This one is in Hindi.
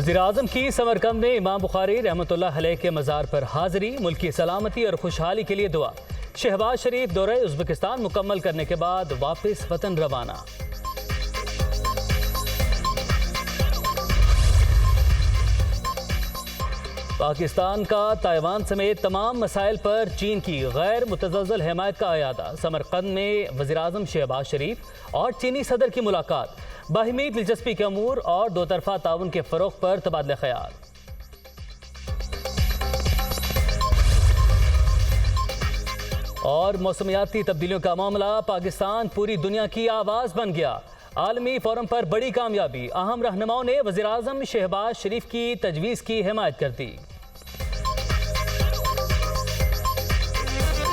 वज़ीर-ए-आज़म की समरकंद में इमाम बुखारी रहमतुल्लाह अलैह के मज़ार पर हाज़िरी, मुल्क की सलामती और खुशहाली के लिए दुआ। शहबाज शरीफ दौरे उज़्बेकिस्तान मुकम्मल करने के बाद वापस वतन रवाना। पाकिस्तान का ताइवान समेत तमाम मसाइल पर चीन की गैर मुतज़लज़ल हिमायत का अयादा। समरकंद में वज़ीर-ए-आज़म शहबाज शरीफ और चीनी सदर की मुलाकात। बाहिमी दिलचस्पी के अमूर और दो तरफा ताउन के फ़रोग़ पर तबादला ख्याल। और मौसमियाती तब्दीलियों का मामला, पाकिस्तान पूरी दुनिया की आवाज़ बन गया। आलमी फोरम पर बड़ी कामयाबी, अहम रहनुमाओं ने वज़ीर-ए-आज़म शहबाज शरीफ की तजवीज़ की हिमायत कर दी।